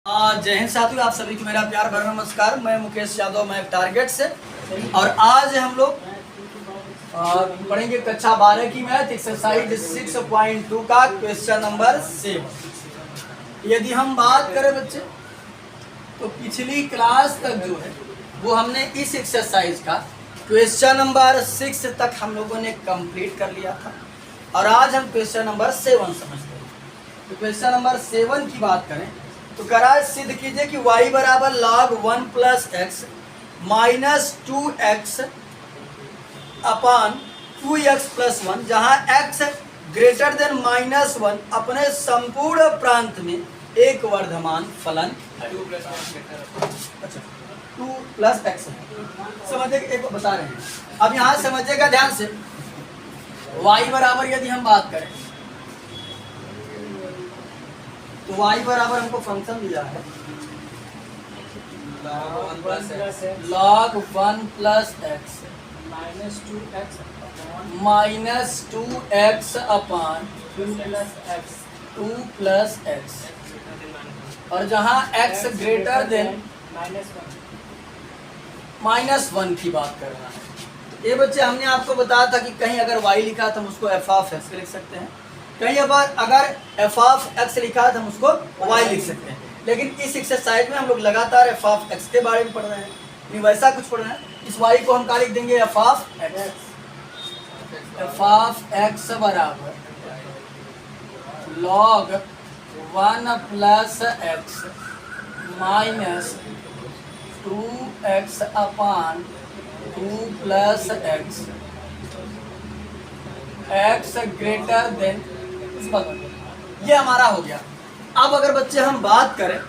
जय हिंद साथियों, आप सभी को मेरा प्यार भरा नमस्कार। मैं मुकेश यादव, मैं टारगेट से। और आज हम लोग पढ़ेंगे कक्षा 12 की मैथ एक्सरसाइज 6.2 का क्वेश्चन नंबर 7। यदि हम बात करें बच्चे, तो पिछली क्लास तक जो है वो हमने इस एक्सरसाइज का क्वेश्चन नंबर 6 तक हम लोगों ने कंप्लीट कर लिया था। और आज हम क्वेश्चन नंबर 7 समझते हैं। तो क्वेश्चन नंबर 7 की बात करें तो करा सिद्ध कीजिए कि y बराबर log 1 plus x minus 2x अपान 2x प्लस 1, जहाँ x ग्रेटर देन -1 अपने संपूर्ण प्रांत में एक वर्धमान फलन है। 2 प्लस एक्स समझिए, एक बता रहे हैं। अब यहाँ समझिएगा ध्यान से, y बराबर यदि हम बात करें तो y बराबर हमको फंक्शन दिया है log 1 plus x minus 2x अपान 2 प्लस एक्स, और जहाँ x ग्रेटर देन -1 की बात कर रहा है। ये बच्चे हमने आपको बताया था कि कहीं अगर y लिखा तो हम उसको f ऑफ x लिख सकते हैं, कहीं अगर f ऑफ x लिखा है तो हम उसको y लिख सकते हैं। लेकिन इस एक्सरसाइज में हम लोग लगातार f ऑफ x के बारे में पढ़ रहे हैं, नहीं वैसा कुछ पढ़ रहे हैं। इस y को हम क्या लिख देंगे, f ऑफ x बराबर log 1 plus x minus 2x अपान 2 plus x, x greater than, ये हमारा हो गया। अब अगर बच्चे हम बात करें,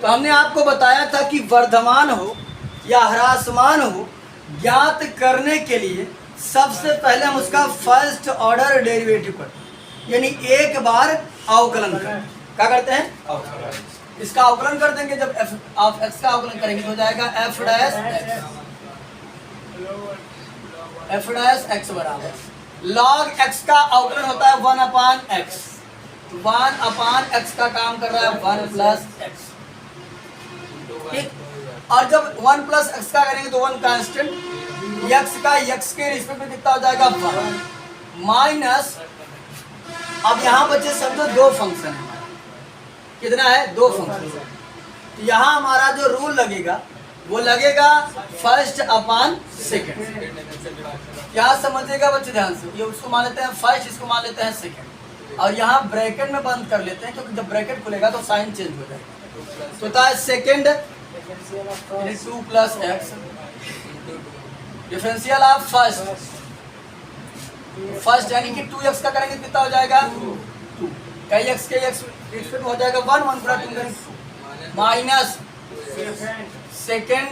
तो हमने आपको बताया था कि वर्धमान हो या ह्रासमान हो ज्ञात करने के लिए सबसे पहले हम उसका फर्स्ट ऑर्डर डेरिवेटिव करते हैं, यानी एक बार अवकलन करें। क्या करते हैं? इसका अवकलन कर देंगे। जब f ऑफ x का अवकलन करेंगे तो हो जाएगा f डैश x बराबर log x का अवकलन होता है 1 अपान x। 1 अपान x का काम कर रहा है 1 प्लस x, ठीक। और जब 1 प्लस x का करेंगे तो 1 कांस्टेंट, x का x के रिस्पेक्ट में कितना हो जाएगा 1 माइनस। अब यहाँ बच्चे समझो दो फंक्शन है, कितना है, दो फंक्शन। तो यहाँ हमारा जो रूल लगेगा वो लगेगा फर्स्ट अपान सेकेंड। क्या समझेगा बच्चे ध्यान से, ये उसको मान लेते हैं फर्स्ट, इसको मान लेते हैं सेकेंड, और यहाँ ब्रैकेट में बंद कर लेते हैं क्योंकि जब ब्रैकेट खुलेगा तो साइन चेंज हो जाएगा। तो होता है second 2 plus x differential of first, यानी कि 2x का करेंगे कितना हो जाएगा 2, कई x के x हो जाएगा 1 1 पूरा 2 minus second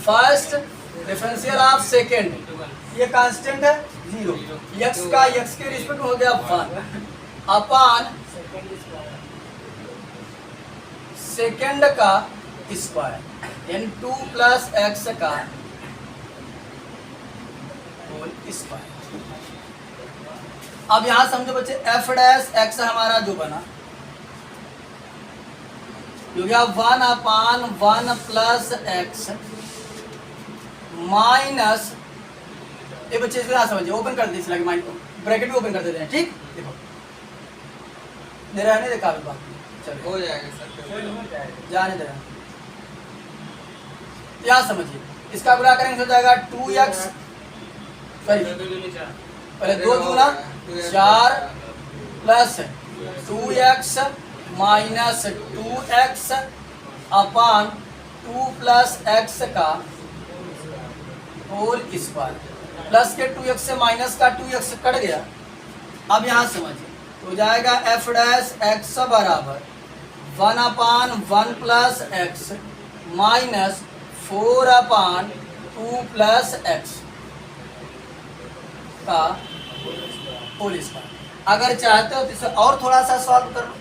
first differential of second, ये कांस्टेंट है 0, x का x के रिस्पेक्ट हो गया 1 अपान सेकेंड का स्क्वायर, यानी 2 प्लस एक्स का होल स्क्वायर। अब यहां समझो बच्चे f डैश x हमारा जो बना हो गया 1 अपान 1 प्लस एक्स माइनस, ये बच्चे इसको समझिए, ओपन कर दीजिए माइंड को, ब्रैकेट भी ओपन कर देते हैं, ठीक। देखो दे रहा है, नहीं देखा अभी बात, चलो हो जाएगा सर, जाने दे रहा। यहाँ समझिए, इसका गुणा करेंगे हो जाएगा 2x, पहले 2 दूना 4 प्लस 2x माइनस 2x अपान 2 प्लस x का होल स्क्वायर, प्लस के 2x से माइनस का 2x कट गया। अब यहाँ समझिए तो हो जाएगा f डैश x बराबर 1 अपान 1 प्लस एक्स माइनस 4 अपान 2 प्लस एक्स का होल स्क्वायर। अगर चाहते हो तो इसे और थोड़ा सा सॉल्व कर लो,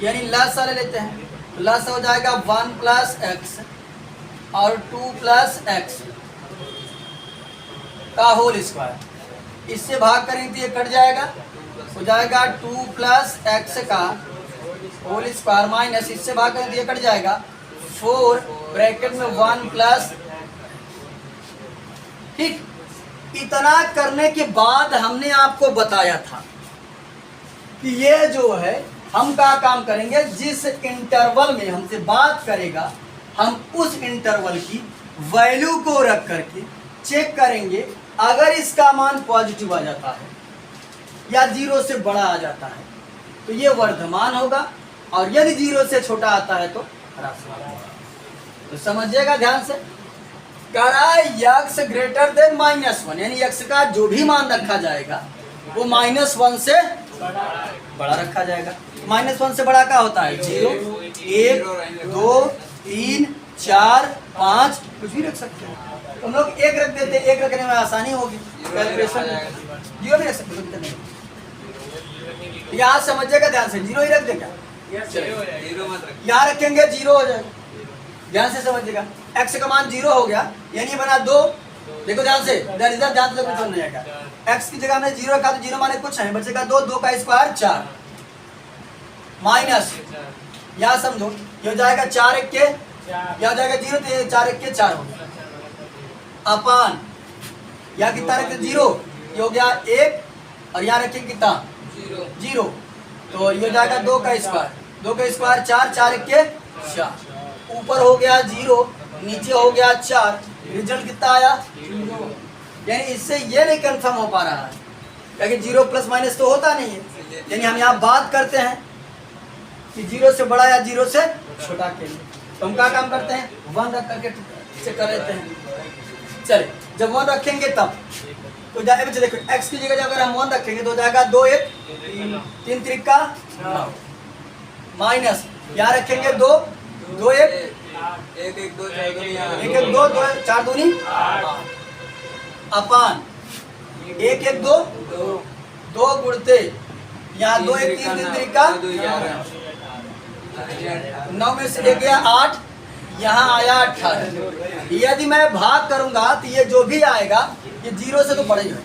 यानी लस वाले लेते हैं, लस हो जाएगा 1 प्लस एक्स और 2 प्लस एक्स का होल स्क्वायर। इससे भाग करेंगे तो ये कट जाएगा, हो जाएगा 2 प्लस एक्स का होल स्क्वायर माइनस, इससे भाग करेंगे तो ये कट जाएगा 4 ब्रैकेट में 1 प्लस। ठीक, इतना करने के बाद हमने आपको बताया था कि ये जो है हम क्या काम करेंगे, जिस इंटरवल में हमसे बात करेगा हम उस इंटरवल की वैल्यू को रख करके चेक करेंगे। अगर इसका मान पॉजिटिव आ जाता है या 0 से बड़ा आ जाता है तो ये वर्धमान होगा, और यदि 0 से छोटा आता है तो ह्रासमान होगा। तो समझिएगा ध्यान से, करा यक्स ग्रेटर देन -1, यानी यक्स का जो भी मान रखा जाएगा वो -1 से बड़ा रखा जाएगा। -1 से बड़ा क्या होता है? 0, 1, 2, 3, 4, 5, कुछ भी रख सकते हैं। हम लोग 1 रख देते, 1 रखने में आसानी होगी कैलकुलेशन। 0 भी रख सकते हैं, यहाँ समझिएगा ध्यान से, 0 ही रख दे क्या? यहाँ रखेंगे 0 हो जाएगा, ध्यान से समझिएगा। x का मान 0 हो गया, यानी बना 2। देखो ध्यान से, ध्यान से कुछ नहीं आएगा। x की जगह में 0 रखा तो 0 माने कुछ है, बचेगा 2, 2 का स्क्वायर 4 माइनस, यहाँ समझो ये हो जाएगा 4 1 के, यह हो जाएगा 0, तो 4 1 के 4 हो गया अपान, यहाँ कितना रखते 0, ये हो गया 1, और यहाँ रखेंगे कितना 0, तो ये हो जाएगा 2 का स्क्वायर, 2 का स्क्वायर 4, 4 1 के 4, ऊपर हो गया 0, नीचे हो गया 4, रिजल्ट कितना आया 0। यानी इससे ये नहीं कंफर्म हो पा रहा है, क्योंकि 0 प्लस माइनस तो होता नहीं है। यानी हम यहाँ बात करते हैं कि 0 से बड़ा या 0 से छोटा के लिए, तो हम क्या काम करते हैं 1 रख करके चेक कर लेते हैं। चलिए, जब 1 रखेंगे तब तो जाए बच्चे देखो, x की जगह अगर हम 1 रखेंगे तो हो जाएगा 2 1 3 3 का माइनस, यहाँ रखेंगे 2 2 1 1 1 2 2 4 दूनी अपान 1 1 2 2 गुणते, यहाँ 2 1 3 3 3 का 9 में से 1 गया 8, यहाँ आया 18। यदि मैं भाग करूंगा तो ये जो भी आएगा ये 0 से तो बढ़ेगा,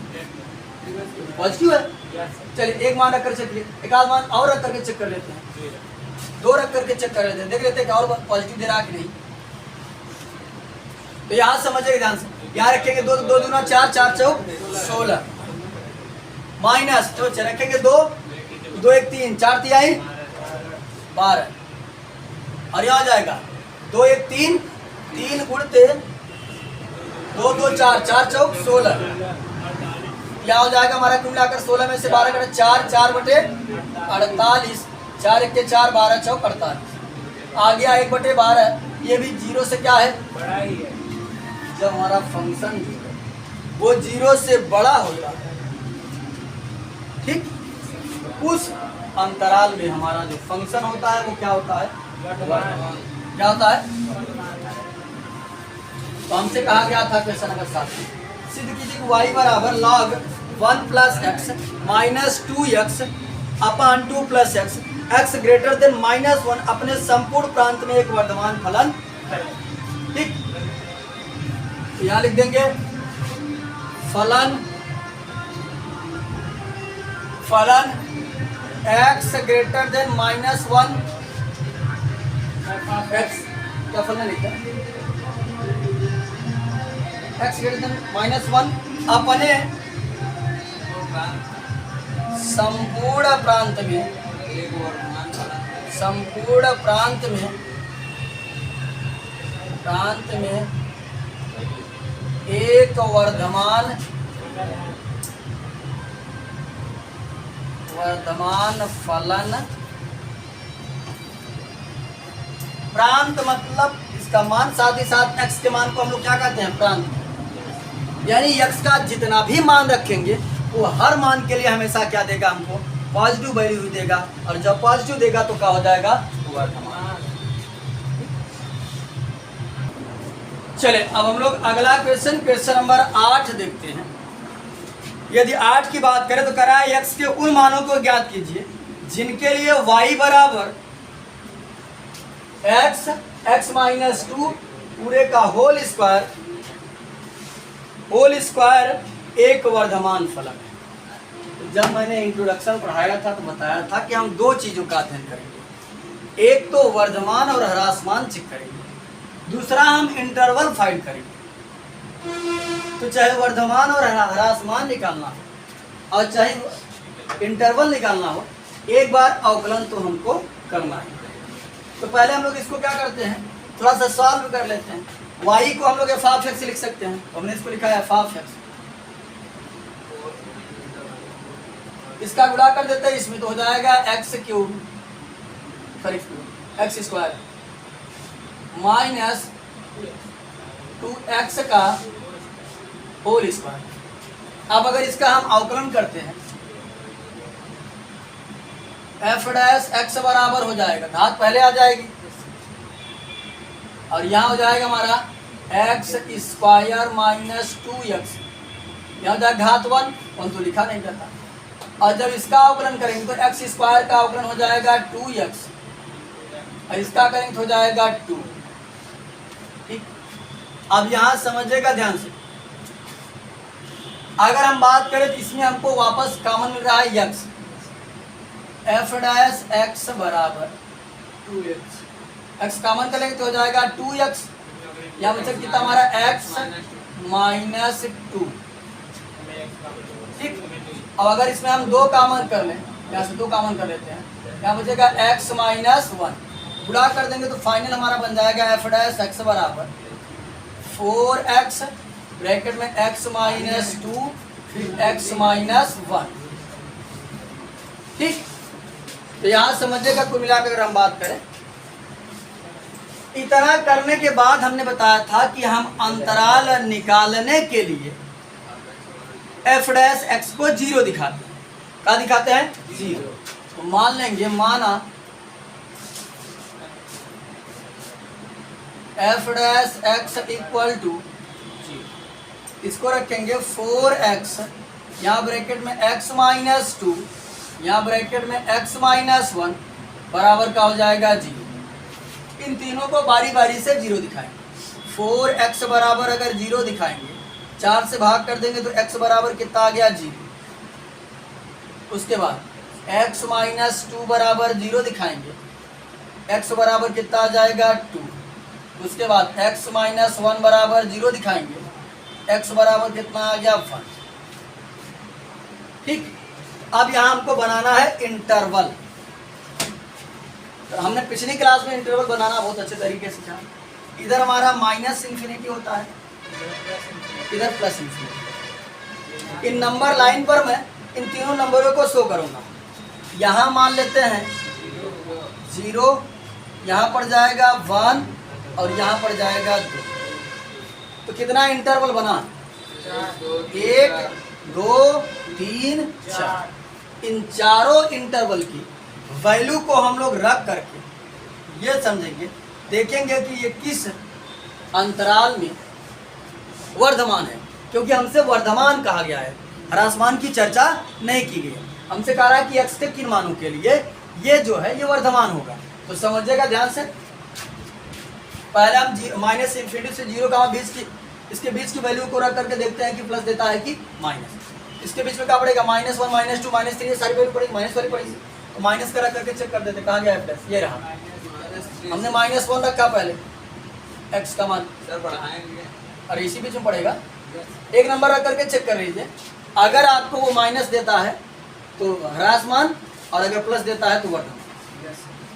पॉजिटिव है। चलिए एक मान रख कर चेक, एक आध मान और रख करके चेक कर लेते हैं, 2 रख करके चेक कर लेते हैं, देख लेते हैं और पॉजिटिव दे रहा कि नहीं। तो यहाँ समझिएगा ध्यान से, यहाँ रखेंगे 2 2 दूना 4 4 चौक 16 माइनस, तो रखेंगे 2 2 1 3 4 तिहाई 12, और यहाँ जाएगा 2 1 3 3 गुणते 2 2 4 4 चौक 16, क्या हो जाएगा हमारा कुल मिलाकर 16 में से 12 कटे 4 4 बटे 48, 4 1 के 4 12 चौक 48, आ गया 1 बटे 12। ये भी 0 से क्या है बड़ा ही है। जब हमारा फंक्शन वो 0 से बड़ा होता है, ठीक, उस अंतराल में हमारा जो फंक्शन होता है वो क्या होता है, क्या होता है। तो हमसे कहा गया था क्वेश्चन नंबर 7, सिद्ध कीजिए y बराबर log 1 plus x minus 2x अपान 2 plus x, x greater than -1 अपने संपूर्ण प्रांत में एक वर्धमान फलन है। ठीक, यहाँ लिख देंगे फलन फलन x ग्रेटर देन -1, x क्या फलन लिखा है, x ग्रेटर देन -1 अपने संपूर्ण प्रांत में एक वर्धमान फलन, प्रांत मतलब इसका मान, साथ ही साथ x के मान को हम लोग क्या कहते हैं प्रांत, यानी x का जितना भी मान रखेंगे वो हर मान के लिए हमेशा क्या देगा, हमको पॉजिटिव वैल्यू देगा, और जब पॉजिटिव देगा तो क्या हो जाएगा वर्धमान। चले अब हम लोग अगला क्वेश्चन नंबर 8 देखते हैं। यदि 8 की बात करें तो कह रहा है x के उन मानों को ज्ञात कीजिए जिनके लिए y बराबर x माइनस 2 पूरे का होल स्क्वायर एक वर्धमान फलक है। जब मैंने इंट्रोडक्शन पढ़ाया था तो बताया था कि हम दो चीज़ों का अध्ययन करेंगे, एक तो वर्धमान और ह्रासमान चेक करेंगे, दूसरा हम इंटरवल फाइंड करेंगे। तो चाहे वर्धमान और ह्रासमान निकालना हो और चाहे इंटरवल निकालना हो, एक बार अवकलन तो हमको करना है। तो पहले हम लोग इसको क्या करते हैं, थोड़ा सा सॉल्व कर लेते हैं। y को हम लोग f(x) लिख सकते हैं, हमने इसको लिखा है f(x), इसका गुणा कर देते हैं इसमें, तो हो जाएगा x³ sorry x² minus 2x का होल स्क्वायर। अब अगर इसका हम अवकलन करते हैं, f' x बराबर हो जाएगा, घात पहले आ जाएगी और यहाँ हो जाएगा हमारा x² माइनस 2x, यहाँ हो जाएगा घात 1 तो लिखा नहीं जाता। और जब इसका अवकलन करेंगे तो x² का अवकलन हो जाएगा 2x और इसका करेंगे तो हो जाएगा 2। ठीक, अब यहाँ समझिएगा ध्यान से, अगर हम बात करें तो इसमें हमको वापस कॉमन मिल रहा है x, f' बराबर 2x, x कॉमन करेंगे तो हो जाएगा 2x, यहाँ बचा कितना हमारा x माइनस 2। ठीक, अब अगर इसमें हम 2 कॉमन कर लें, यहाँ से 2 कॉमन कर लेते हैं, यहाँ बचेगा x माइनस 1, गुणा कर देंगे तो फाइनल हमारा बन जाएगा f' बराबर 4x ब्रैकेट में x माइनस 2 फिर x माइनस 1। ठीक, तो यहाँ समझिएगा कुल मिलाकर अगर हम बात करें, इतना करने के बाद हमने बताया था कि हम अंतराल निकालने के लिए f' को 0 दिखाते हैं। क्या दिखाते हैं? 0। तो मान लेंगे, माना f' इक्वल टू 0, इसको रखेंगे 4x, यहाँ ब्रैकेट में x माइनस 2, यहाँ ब्रैकेट में x माइनस 1 बराबर का हो जाएगा 0। इन तीनों को बारी बारी से 0 दिखाएंगे। 4x बराबर अगर 0 दिखाएंगे, 4 से भाग कर देंगे तो x बराबर कितना आ गया? 0। उसके बाद x माइनस 2 बराबर 0 दिखाएंगे, x बराबर कितना आ जाएगा? 2। उसके बाद x माइनस 1 बराबर 0 दिखाएंगे, x बराबर कितना आ गया? 1। ठीक, अब यहाँ हमको बनाना है इंटरवल। तो हमने पिछली क्लास में इंटरवल बनाना बहुत अच्छे तरीके से सीखा। इधर हमारा माइनस इन्फिनिटी होता है, इधर प्लस इन्फिनिटी। इन नंबर लाइन पर मैं इन तीनों नंबरों को शो करूंगा। यहाँ मान लेते हैं 0, यहाँ पर जाएगा 1 और यहाँ पर जाएगा 2। तो कितना इंटरवल बना? 1 2 3 4। इन चारों इंटरवल की वैल्यू को हम लोग रख करके ये समझेंगे, देखेंगे कि ये किस अंतराल में वर्धमान है, क्योंकि हमसे वर्धमान कहा गया है, ह्रासमान की चर्चा नहीं की गई है। हमसे कहा रहा है कि x के किन मानों के लिए ये जो है ये वर्धमान होगा। तो समझिएगा ध्यान से, पहले हम माइनस इन्फिनिटी से 0 का बीच की, इसके बीच की वैल्यू को रख करके देखते हैं कि प्लस देता है कि माइनस। इसके बीच में क्या पड़ेगा? -1 -2 -3, सारी वैल्यू पड़ेगी, माइनस वाली पड़ेगी। तो माइनस का रख करके चेक कर देते, कहाँ गया है प्लस? ये रहा, हमने -1 रखा पहले, x का मान और इसी बीच में पड़ेगा। एक नंबर रख करके चेक कर लीजिए, अगर आपको वो माइनस देता है तो ह्रासमान और अगर प्लस देता है तो वर्धमान।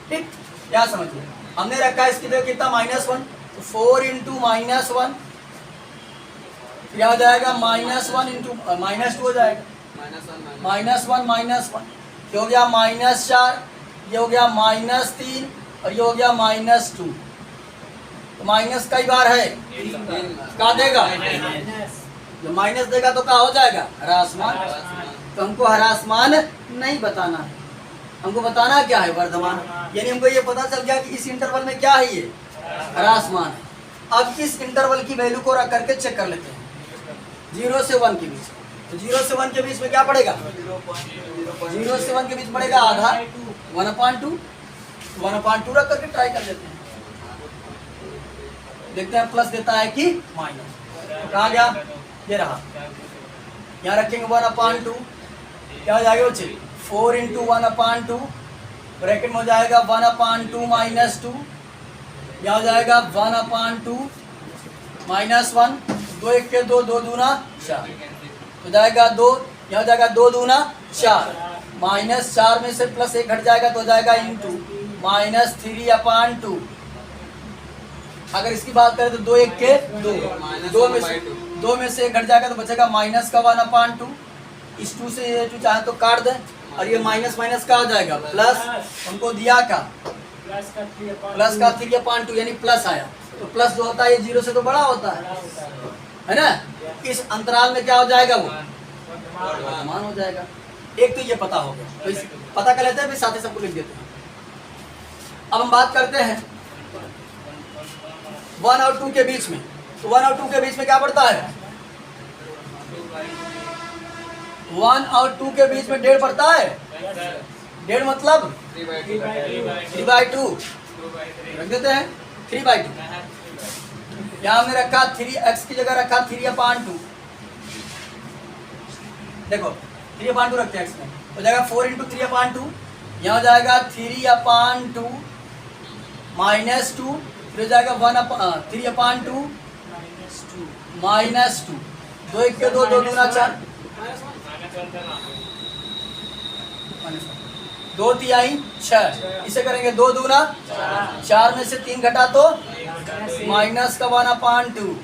ठीक, क्या समझिए, हमने रखा है इसकी जगह कितना? -1, तो 4 × -1, क्या हो जाएगा? -1 × -2 हो जाएगा, -1 ये हो गया -4, ये हो गया -3 और ये हो गया -2। तो माइनस कई बार है, क्या देगा? जो माइनस देगा तो क्या हो जाएगा? ह्रासमान। तो हमको ह्रासमान नहीं बताना है, हमको बताना क्या है? वर्धमान। यानी हमको ये पता चल गया कि इस इंटरवल में क्या है, ये ह्रासमान है। अब इस इंटरवल की वैल्यू को रख करके चेक कर लेते हैं 0 से 1 के बीच। तो 0 से 1 के बीच में क्या पड़ेगा? 0 से 1 के बीच पड़ेगा आधा, 1/2। 1/2 रख करके ट्राई कर लेते हैं, देखते हैं प्लस देता है कि माइनस। तो कहाँ गया? ये रहा, यहाँ रखेंगे 1/2, क्या हो जाएगा बच्चे 4 × 1/2, ब्रैकेट में हो जाएगा 1/2 माइनस 2, यहाँ हो जाएगा 1/2 माइनस 1, 2 1 के 2, 2 दूना 4, हो जाएगा 2, यहाँ हो जाएगा 2 दूना 4, माइनस 4 में से प्लस 1 घट जाएगा तो हो जाएगा इंटू माइनस 3/2। अगर इसकी बात करें तो 2 1 के 2, 2 में से 1 घट जाएगा तो बचेगा माइनस का 1/2। इस 2 से ये 2 चाहे तो काट दें, और ये माइनस माइनस का हो जाएगा प्लस, हमको दिया का प्लस का 3/2 यानी प्लस आया, तो प्लस जो होता है ये 0 से तो बड़ा होता है ना। इस अंतराल में क्या हो जाएगा वो वर्धमान हो जाएगा। एक तो ये पता हो गया, तो इस पता कर लेते हैं, फिर साथ ही सबको लिख देते हैं। अब हम बात करते हैं 1 और 2 के बीच में, तो 1 और 2 के बीच में क्या पड़ता है 1 और 2 के बीच में 1.5 पड़ता है, 1.5 मतलब 3/2 रख देते हैं, 3/2। यहाँ हमने रखा 3x की जगह रखा 3/2, देखो 3/2 रखते हैं x में, हो जाएगा 4 × 3/2, यहाँ हो जाएगा 3/2 माइनस 2, फिर हो जाएगा 3/2 माइनस 2, 2 1 के 2, 2 दूना 4, 2 तिहाई 6, इसे करेंगे 2 दूना 4 में से 3 घटा तो माइनस का 1/2,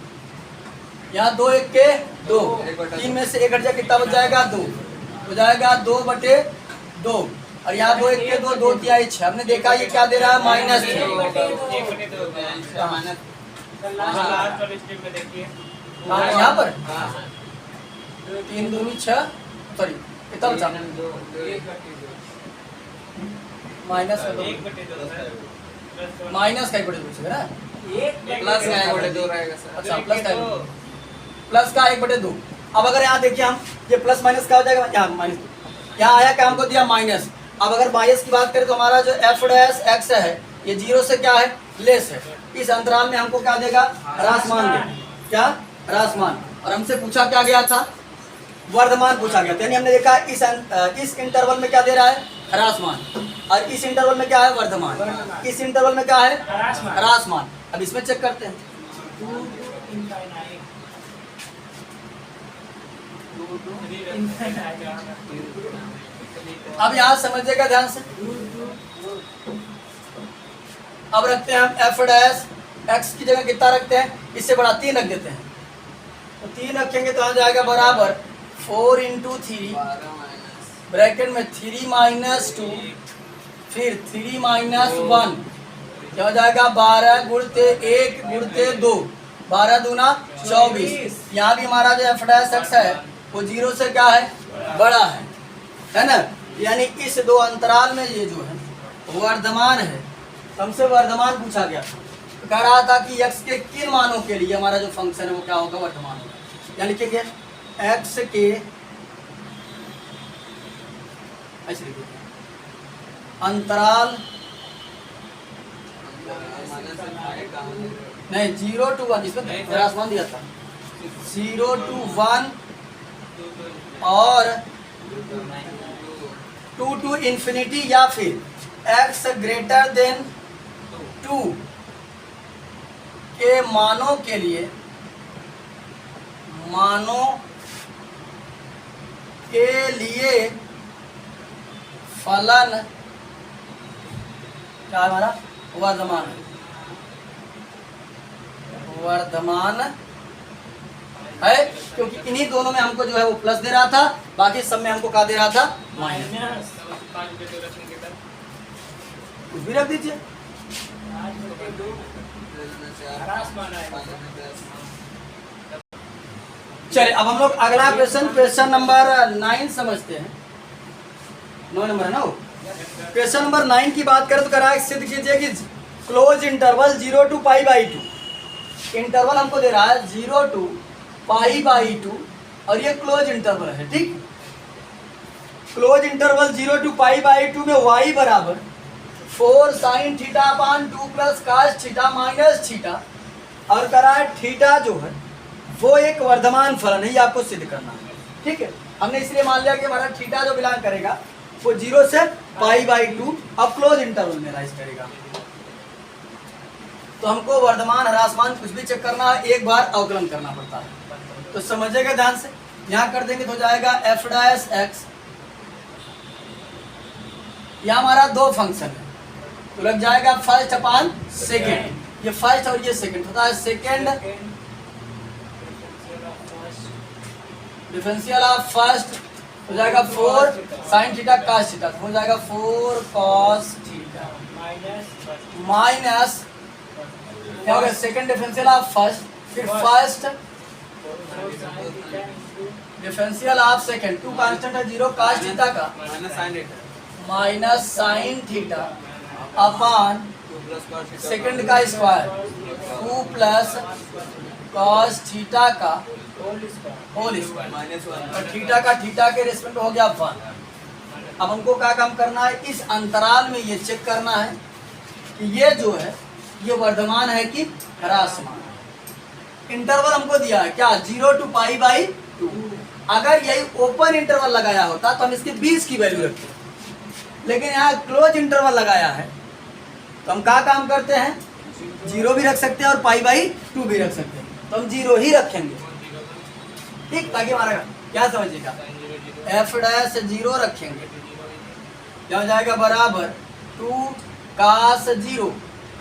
यहाँ 2 1 के 2, 3 में से 1 घट जाए कितना बच जाएगा 2, हो जाएगा 2/2, और यहाँ 2 1 के 2, 2 तिहाई 6, हमने देखा ये क्या दे रहा है माइनस, यहाँ पर 3 दूनी 6, सॉरी कितना बचा माइनस का 2, माइनस का 1/2 है ना, प्लस का 1/2 रहेगा सर। अच्छा प्लस का 1/2। अब अगर यहाँ देखिए हम ये प्लस माइनस का हो जाएगा, यहाँ माइनस, यहाँ आया क्या हमको दिया माइनस। अब अगर माइनस की बात करें तो हमारा जो f' है ये 0 से क्या है लेस है, इस अंतराल में हमको क्या देगा ह्रासमान देगा, क्या ह्रासमान। और हमसे पूछा क्या गया था वर्धमान पूछा गया था, यानी हमने देखा इस इंटरवल में क्या दे रहा है ह्रासमान, और इस इंटरवल में क्या है वर्धमान, इस इंटरवल में क्या है ह्रासमान। अब इसमें चेक करते हैं, अब यहाँ समझिएगा ध्यान से। अब रखते हैं हम f' x की जगह कितना रखते हैं, इससे बड़ा 3 रख देते हैं, तो 3 रखेंगे तो आ जाएगा बराबर 4 × 3 ब्रैकेट में 3 माइनस 2 फिर 3 माइनस 1, क्या हो जाएगा 12 गुणते 1 गुणते 2, 12 दूना 24। यहाँ भी हमारा जो f' है वो 0 से क्या है बड़ा है ना, यानी इस 2 अंतराल में ये जो है वर्धमान है। हमसे वर्धमान पूछा गया, तो कह रहा था कि x के किन मानों के लिए हमारा जो फंक्शन है वो क्या होगा वर्धमान होगा, यानी कि x के ऐसे लिखिए अंतराल नहीं 0 to 1, इसमें ह्रासमान दिया था 0 to 1 और 2 to infinity, या फिर x ग्रेटर देन 2 के मानों के लिए फलन क्या है हमारा वर्धमान है, क्योंकि इन्हीं दोनों में हमको जो है वो प्लस दे रहा था, बाकी सब में हमको क्या दे रहा था माइनस। कुछ भी रख दीजिए। चलिए अब हम लोग अगला क्वेश्चन नंबर 9 समझते हैं। 9 नंबर है ना वो। क्वेश्चन नंबर 9 की बात करें तो करा सिद्ध कीजिए कि क्लोज इंटरवल 0 to π/2, इंटरवल हमको दे रहा है 0 to π/2 और ये क्लोज इंटरवल है, ठीक। क्लोज इंटरवल 0 to π/2 में y बराबर 4 sin θ/2 plus cos θ minus theta, और करा है थीटा जो है वो एक वर्धमान फलन है, ये आपको सिद्ध करना है, ठीक है, हमने इसलिए मान लिया कि हमारा थीटा जो बिलोंग करेगा वो 0 से π/2 अब क्लोज इंटरवल में राइज करेगा। तो हमको वर्धमान ह्रासमान कुछ भी चेक करना है एक बार अवकलन करना पड़ता है। तो समझिएगा ध्यान से, यहाँ कर देंगे तो हो जाएगा f डैश x, यहाँ हमारा दो फंक्शन है तो लग जाएगा फर्स्ट अपान सेकेंड, ये फर्स्ट और ये सेकेंड होता है सेकेंड डिफरेंशियल ऑफ फर्स्ट हो जाएगा 4 साइन थीटा cos थीटा, हो जाएगा 4 cos थीटा माइनस क्या होगा सेकेंड डिफरेंशियल ऑफ फर्स्ट, फिर first differential of second, 2 constant है 0 cos थीटा का minus sine theta upon second का स्क्वायर 2 प्लस cos थीटा का होल स्क्वायर और थीटा के रेस्पेक्ट हो गया 1। अब हमको क्या काम करना है, इस अंतराल में ये चेक करना है कि ये जो है ये वर्धमान है कि ह्रासमान। इंटरवल हमको दिया है क्या 0 to π/2। अगर यही ओपन इंटरवल लगाया होता तो हम इसके 20 की वैल्यू रखते, लेकिन यहाँ क्लोज इंटरवल लगाया है तो हम क्या काम करते हैं 0 भी रख सकते हैं और π/2 भी रख सकते हैं, तो हम 0 ही रखेंगे, ठीक, ताकि हमारा क्या समझिएगा f डैश 0 रखेंगे, क्या हो जाएगा बराबर 2 cos 0,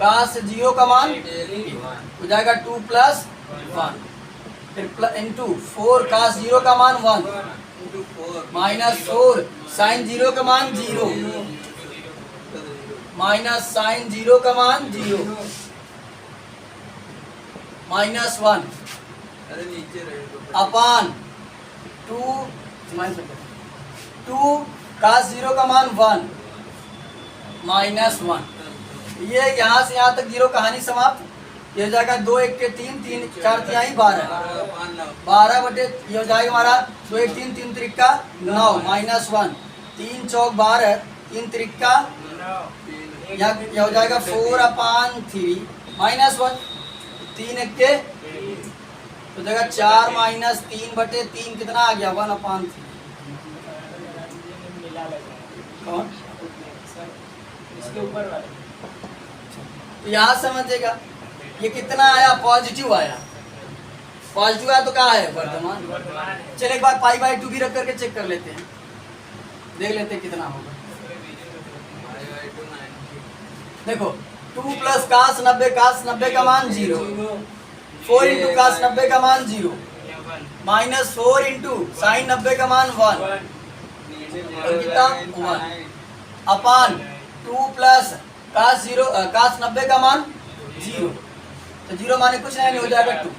cos 0 का मान हो जाएगा 2 प्लस 1, फिर इंटू 4 cos 0 का मान 1 माइनस 4 साइन 0 का मान 0 माइनस साइन 0 का मान 0 माइनस 1 अपान 2 cos 0 का मान 1 माइनस 1। ये यहाँ से यहाँ तक 0 कहानी समाप्त। ये हो जाएगा 2 1 के 3 3 4 तिहाई 12 बटे ये हो जाएगा हमारा 2 1 3 3 त्रिका 9 माइनस 1 3 चौक 12 3 त्रिका यह हो जाएगा 4/3 माइनस 1 3 1 के तो जगह 4 माइनस 3 बटे 3 कितना आ गया 1/3। कौन इसके ऊपर वाले तो यहाँ समझेगा ये कितना आया पॉजिटिव आया, पॉजिटिव आया तो क्या है वर्धमान। चलिए एक बार π/2 भी रख करके चेक कर लेते हैं, देख लेते हैं कितना होगा। देखो 2 प्लस cos 90 का मान 0, 4 इंटू cos 90 का मान 0 माइनस 4 इंटू साइन 90 का मान 1 और कितना 1 अपान 2 प्लस cos 90 का मान 0, तो 0 माने कुछ नहीं हो जाएगा 2।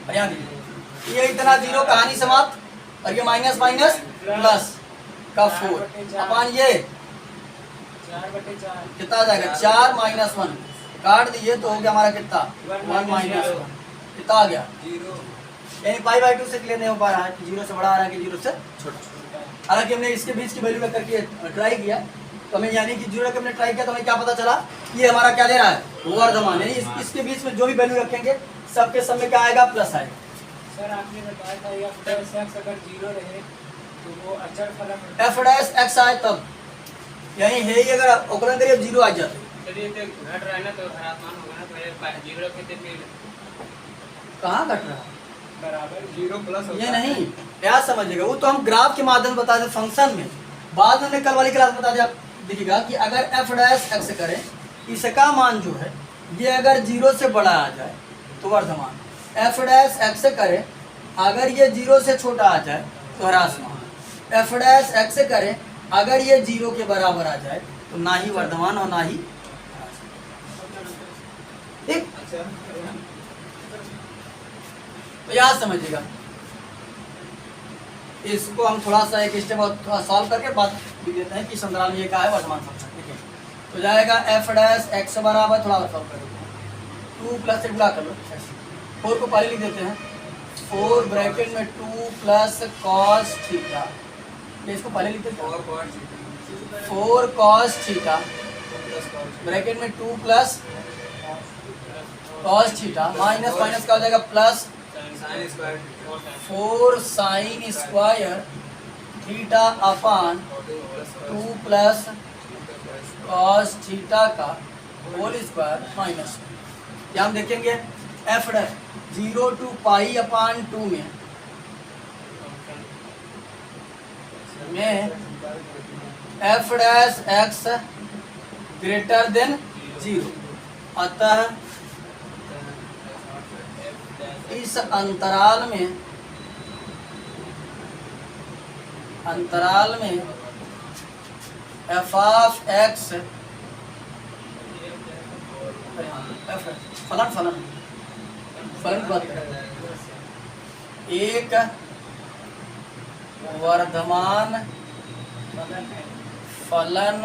और यहाँ देखिए ये इतना 0 कहानी समाप्त और ये माइनस माइनस प्लस का 4 अपान ये 4/4 कितना आ जाएगा 4 माइनस 1 काट दिए तो हो गया हमारा कितना 1 माइनस 1 कितना आ गया 0। यानी π/2 से क्लियर नहीं हो पा रहा है कि 0 से बड़ा आ रहा है कि 0 से छोटा। हालांकि हमने इसके बीच की वैल्यू में करके ट्राई किया तो हमें यानी कि 0 हमने ट्राई किया तो हमें क्या पता चला ये हमारा क्या दे रहा है वर्धमान, यानी इसके बीच में जो भी वैल्यू रखेंगे सबके सब में क्या आएगा प्लस आएगा। सर आपने बताया था ये f अगर 0 रहे तो वो अचर फलन f डैश x आए तब यही है ही अगर अवकलन करिए 0 आ जाते चलिए तो घट रहा है ना तो ह्रासमान होगा ना, तो 0 रखे थे फिर कहाँ घट रहा है बराबर 0 प्लस ये नहीं क्या समझेगा, वो तो हम ग्राफ के माध्यम से बता दें फंक्शन में, बाद में हमने कल वाली क्लास बता दिया। देखिएगा कि अगर f डैश x करें इसका मान जो है ये अगर 0 से बड़ा आ जाए तो वर्धमान, f डैश x करें अगर ये 0 से छोटा आ जाए तो ह्रासमान, f डैश x करें अगर ये 0 के बराबर आ जाए तो ना ही वर्धमान और ना ही ठीक। तो याद समझिएगा, इसको हम थोड़ा सा एक स्टेप थोड़ा सॉल्व करके बात भी देते हैं कि संतराल में ये क्या है वर्तमान फंक्शन। ठीक है, तो जाएगा f डैश x बराबर थोड़ा सॉल्व कर देते हैं 2 प्लस गुणा कर लो 4 को पहले लिख देते हैं 4 ब्रैकेट में 2 प्लस कॉस थीटा, इसको पहले लिख देते हैं 4 कॉस थीटा ब्रैकेट में 2 plus cos theta minus minus का हो जाएगा plus 4 sine square theta upon 2 plus cos theta का होल स्क्वायर माइनस। क्या हम देखेंगे एफ डैश 0 टू पाई अपान 2 में F dash x greater than 0, अतः इस अंतराल में एफ ऑफ एक्स फलन की बात करें, एक वर्धमान फलन।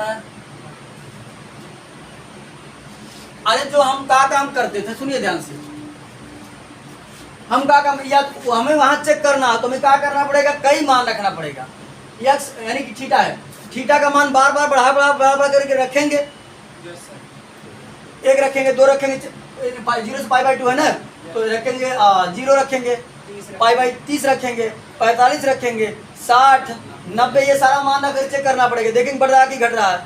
अरे जो हम का काम करते थे, सुनिए ध्यान से, हम का काम, या हमें वहां चेक करना हो तो हमें क्या करना पड़ेगा, कई मान रखना पड़ेगा। यक्स यानी कि थीटा है, थीटा का मान बार बार बढ़ा करके रखेंगे, एक रखेंगे, दो रखेंगे, 0 से पाई बाई 2 है ना, तो रखेंगे 0 रखेंगे, पाई बाई 30 रखेंगे, 45 रखेंगे, 60, 90, ये सारा मान अगर चेक करना पड़ेगा, देखेंगे बढ़ रहा है कि घट रहा है।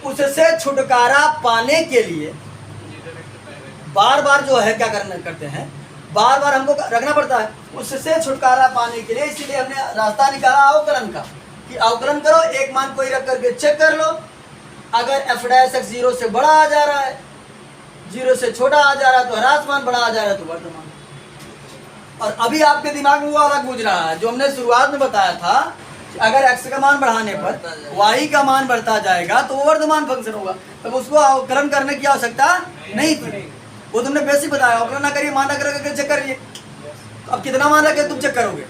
उससे छुटकारा पाने के लिए बार बार जो है क्या करते हैं, बार बार हमको रखना पड़ता है। उससे छुटकारा पाने के लिए इसीलिए हमने रास्ता निकाला अवकलन का, कि अवकलन करो, एक मान कोई रख करके चेक कर लो, अगर एफ डैश एक्स 0 से बड़ा आ जा रहा है, 0 से छोटा आ जा रहा है तो ह्रास मान, बड़ा आ जा रहा है तो वर्धमान। और अभी आपके दिमाग में वो अलग गुज रहा है जो हमने शुरुआत में बताया था कि अगर x का मान बढ़ाने पर y का मान बढ़ता जाएगा तो वो वर्धमान फंक्शन होगा, तब उसको अवकलन करने की आवश्यकता नहीं थी। वो तुमने बेसिक बताया, अवकलन ना करिए, मान रख करके चेक करिए। अब कितना मान रख के तुम चेक करोगे,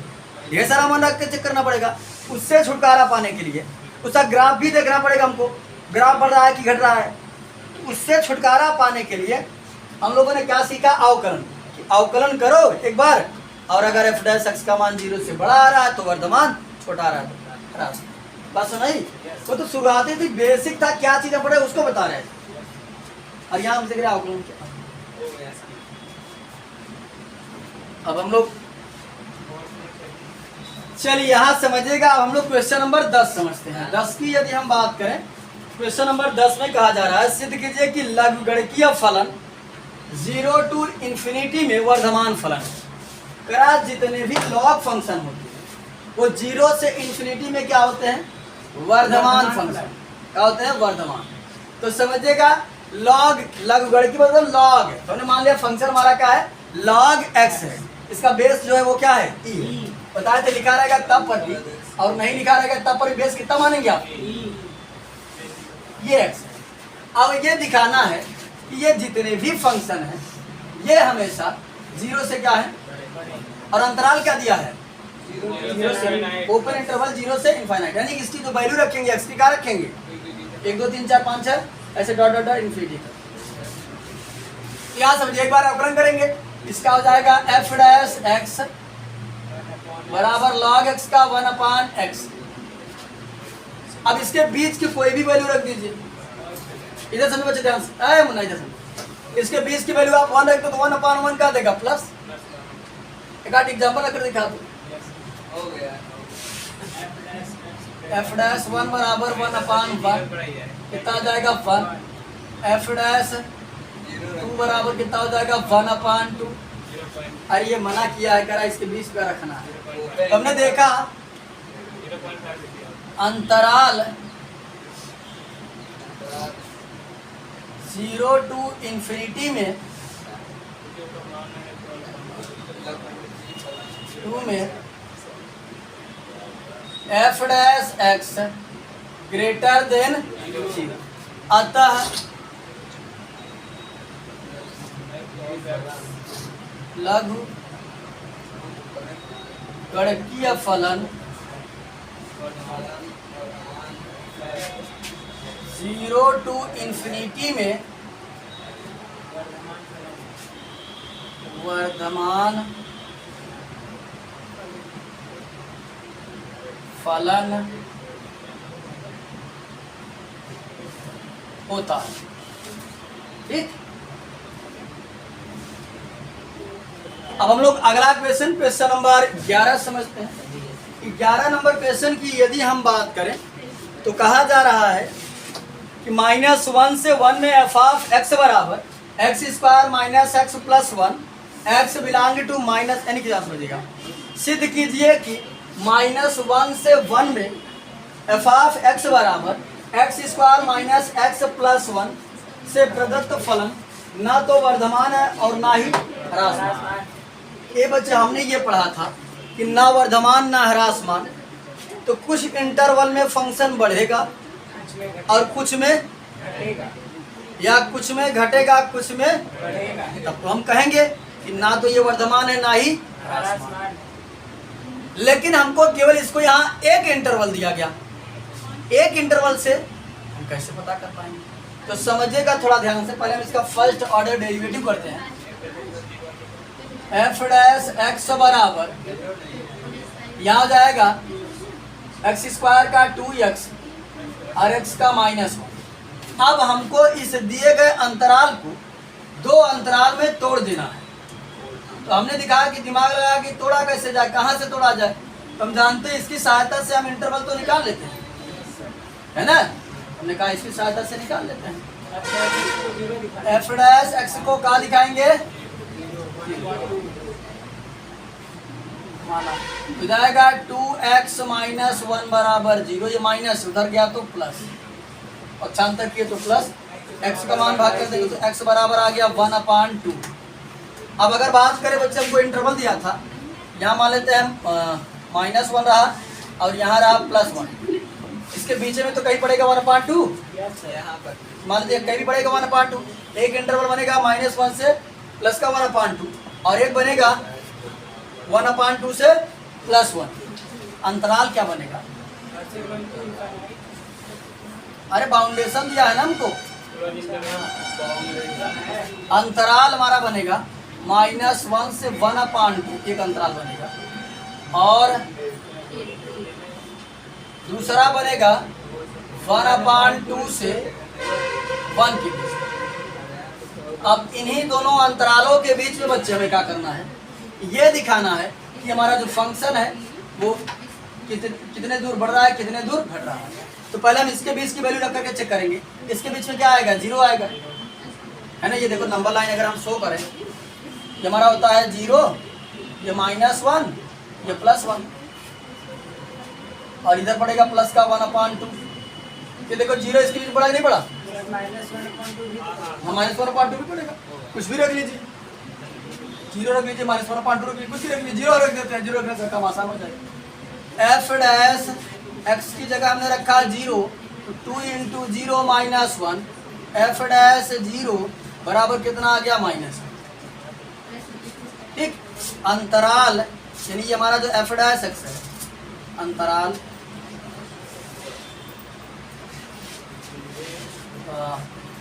ढेर सारा मान रख के चेक करना पड़ेगा। उससे छुटकारा पाने के लिए उसका ग्राफ भी देखना पड़ेगा हमको, ग्राफ बढ़ रहा है कि घट रहा है। उससे छुटकारा पाने के लिए हम लोगों ने क्या सीखा, अवकलन, कि अवकलन करो एक बार, और अगर एफ डैश एक्स का मान 0 से बड़ा आ रहा है तो वर्धमान, छोटा आ रहा है तो ह्रास। बस नहीं, वो तो शुरुआती थी, बेसिक था, क्या चीजें पड़े उसको बता रहे थे। और यहाँ हम देख रहे अवकलन क्या। अब हम लोग चलिए यहाँ समझिएगा। अब हम लोग क्वेश्चन नंबर 10 समझते हैं। 10 की यदि हम बात करें, क्वेश्चन नंबर 10 में कहा जा रहा है, सिद्ध कीजिए कि लघुगणकीय फलन 0 टू इंफिनिटी में वर्धमान फलन करा जितने भी लॉग फंक्शन होते हैं वो 0 से इंफिनिटी में क्या होते हैं, वर्धमान फंक्शन। क्या होते हैं, वर्धमान। तो समझिएगा लॉग, लघुगणकीय मतलब लॉग, तो हमने मान लिया फंक्शन हमारा क्या है, लॉग एक्स है, इसका बेस जो है वो क्या है, ई। बताए थे लिखा रहेगा तब पर भी, और नहीं लिखा रहेगा तब पर भी बेस कितना मानेंगे आप, ये एक्स है। अब ये दिखाना है कि ये जितने भी फंक्शन हैं ये हमेशा 0 से क्या है, और अंतराल क्या दिया है, 0 से ओपन इंटरवल 0 से इनफाइनाइट, यानी इसकी जो वैल्यू रखेंगे एक्स की क्या रखेंगे, 1 2 3 4 5 6 ऐसे डॉट डॉट डॉट इन्फिनिटी तक। यहाँ समझिए, एक बार अवकलन करेंगे, इसका हो जाएगा एफ डैश एक्स बराबर लॉग एक्स का 1 अपान एक्स। अब इसके बीच की कोई भी वैल्यू रख दीजिए, इधर समझ बच्चे ध्यान से, आए मुन्ना इधर समझ, इसके बीच की वैल्यू आप 1 रख दो तो 1 अपान 1 क्या देगा, प्लस। एक आध एग्जाम्पल रखकर दिखा दो, एफ डैश 1 बराबर 1 अपान 1 कितना आ जाएगा 1, एफ डैश 2 बराबर कितना हो जाएगा 1 अपान 2। अरे ये मना किया है, करा इसके बीच का रखना है। तो हमने देखा अंतराल 0 टू इंफिनिटी में 2 में F dash x greater than 0, अतः लघु गणकीय फलन 0 टू इंफिनिटी में वर्धमान फलन होता है। ठीक, अब हम लोग अगला क्वेश्चन नंबर 11 समझते हैं। 11 नंबर क्वेश्चन की यदि हम बात करें तो कहा जा रहा है कि -1 से 1 में एफ ऑफ एक्स बराबर x square minus x plus 1 x belong to minus यानी कि समझिएगा सिद्ध कीजिए कि -1 से 1 में एफ ऑफ एक्स बराबर x square minus x plus 1 से प्रदत्त फलन ना तो वर्धमान है और ना ही ह्रासमान। ये बच्चे हमने ये पढ़ा था कि ना वर्धमान ना ह्रासमान, तो कुछ इंटरवल में फंक्शन बढ़ेगा और कुछ में घटेगा या कुछ में घटेगा कुछ में, बढ़ेगा तब तो हम कहेंगे कि ना तो ये वर्धमान है ना ही। ह्रासमान। लेकिन हमको केवल इसको यहाँ एक इंटरवल दिया गया, एक इंटरवल से हम कैसे पता कर पाएंगे? तो समझिएगा थोड़ा ध्यान से। पहले हम इसका फर्स्ट ऑर्डर डेरिवेटिव करते हैं। एफ डैश एक्स बराबर यहाँ जाएगा एक्स स्क्वायर का 2x और x का -1। अब हमको इस दिए गए अंतराल को दो अंतराल में तोड़ देना है। तो हमने दिखाया कि दिमाग लगा कि तोड़ा कैसे जाए, कहाँ से तोड़ा जाए। तो हम जानते हैं इसकी सहायता से हम इंटरवल तो निकाल लेते हैं, है ना। हमने कहा इसकी सहायता से निकाल लेते हैं। एफ डैश एक्स को कहाँ दिखाएंगे? तो जाएगा 2x माइनस 1 बराबर 0। ये माइनस उधर गया तो प्लस, और चांद तक किए तो प्लस। x का मान भाग कर देंगे तो x बराबर आ गया 1/2। अब अगर बात करें बच्चे, हमको इंटरवल दिया था, यहाँ मान लेते हैं हम -1 रहा और यहाँ रहा +1। इसके बीच में तो कहीं पड़ेगा 1/2, यहाँ पर मान लीजिए कहीं भी पड़ेगा 1/2। एक इंटरवल बनेगा -1 से प्लस का 1/2 और एक बनेगा 1/2 से +1। अंतराल क्या बनेगा? अरे बाउंडेशन दिया है ना हमको। अंतराल हमारा बनेगा -1 से 1/2, एक अंतराल बनेगा, और दूसरा बनेगा 1/2 से 1 के बीच। अब इन्हीं दोनों अंतरालों के बीच में बच्चे हमें क्या करना है? ये दिखाना है कि हमारा जो फंक्शन है वो कितने दूर बढ़ रहा है, कितने दूर घट रहा है। तो पहले हम इसके बीच की वैल्यू रख करके चेक करेंगे। इसके बीच में क्या आएगा? 0 आएगा, है ना। ये देखो नंबर लाइन अगर हम शो करें, ये हमारा होता है 0, ये -1, ये +1, और इधर पड़ेगा प्लस का 1/2। ये देखो 0 इसके बीच बढ़ा कि नहीं बढ़ा? हाँ, -1/2 भी पड़ेगा। कुछ भी रख लीजिए, 0 रख लीजिए, -1/2 रख लीजिए, कुछ भी रख लीजिए, 0 रख देते हैं। 0 रखने से काम आसान हो जाएगा। एफ डैश एक्स की जगह हमने रखा 0, तो 2 × 0 -1, एफ डैश 0 बराबर कितना आ गया? -1। ठीक। अंतराल यानी ये हमारा जो एफ डैश एक्स है, अंतराल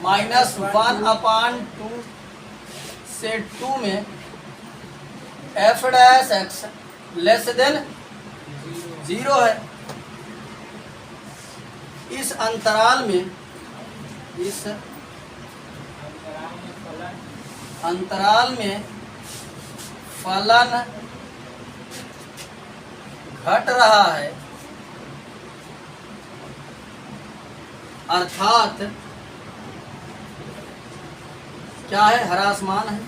-1/2 से 2 में F dash x less than 0 है। इस अंतराल में फलन घट रहा है, अर्थात क्या है? ह्रासमान है।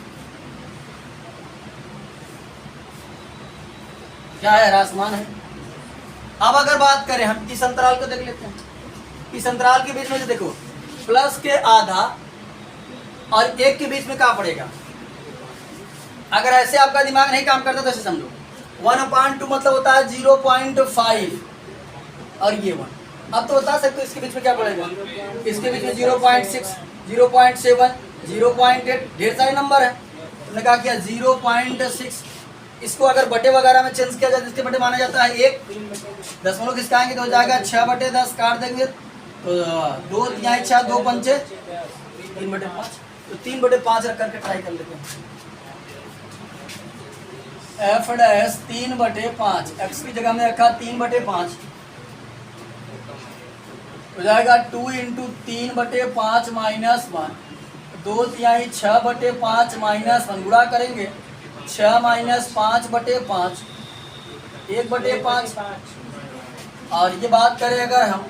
क्या है? ह्रासमान है। अब अगर बात करें हम इस अंतराल को देख लेते हैं। इस अंतराल के बीच में जो देखो प्लस के आधा और 1 के बीच में क्या पड़ेगा? अगर ऐसे आपका दिमाग नहीं काम करता तो ऐसे समझो, 1/2 मतलब होता है 0.5 और ये 1। अब तो बता सकते हो इसके बीच में क्या पड़ेगा? इसके बीच में 0.6, 0.7, 0.8, ढेर सारे नंबर है। हमने कहा किया 0.6। इसको अगर बटे वगैरह में चेंज किया जाए, इसके बटे माना जाता है 1। दशमलव खिसकाएंगे तो हो जाएगा 6/10, काट देंगे तो 2 × 6, 2 × 5 3/5। तो 3/5 रख करके ट्राई कर लेते हैं। एफ डैश 3/5, एक्स की जगह हमने रखा 3/5, हो जाएगा 2 × 3/5 -1, 2 × 6/5 -1, गुणा करेंगे 6 माइनस 5/5 1/5। और ये बात करें अगर हम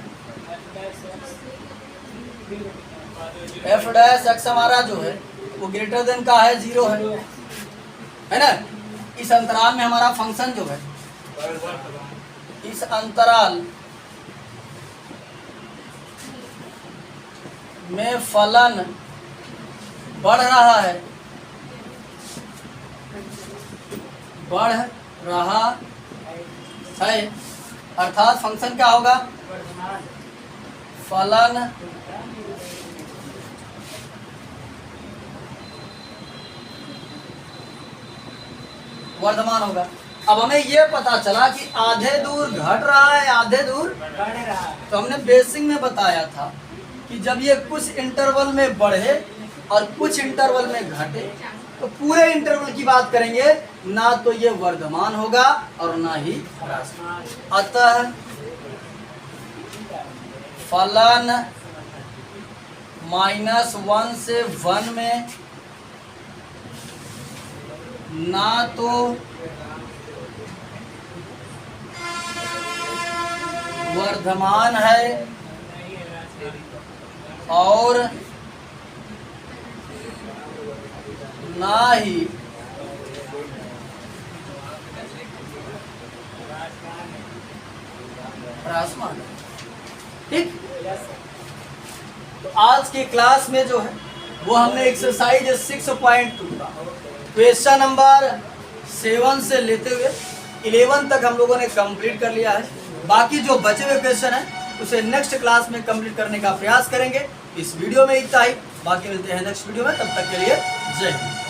एफ डैश एक्स हमारा जो है वो ग्रेटर देन का है 0 है ना। इस अंतराल में हमारा फंक्शन जो है, इस अंतराल में फलन बढ़ रहा है, अर्थात फंक्शन क्या होगा, फलन वर्धमान होगा। अब हमें ये पता चला कि आधे दूर घट रहा है, आधे दूर बढ़ रहा है। तो हमने बेसिक में बताया था कि जब ये कुछ इंटरवल में बढ़े और कुछ इंटरवल में घटे तो पूरे इंटरवल की बात करेंगे, ना तो ये वर्धमान होगा और ना ही ह्रासमान। अतः फलन -1 से 1 में ना तो वर्धमान है और ना ही ह्रासमान। ठीक, तो आज की क्लास में जो है वो हमने एक्सरसाइज 6.2 का क्वेश्चन नंबर 7 से लेते हुए 11 तक हम लोगों ने कंप्लीट कर लिया है। बाकी जो बचे हुए क्वेश्चन है उसे नेक्स्ट क्लास में कंप्लीट करने का प्रयास करेंगे। इस वीडियो में इतना ही, बाकी मिलते हैं नेक्स्ट वीडियो में, तब तक के लिए जय हिंद।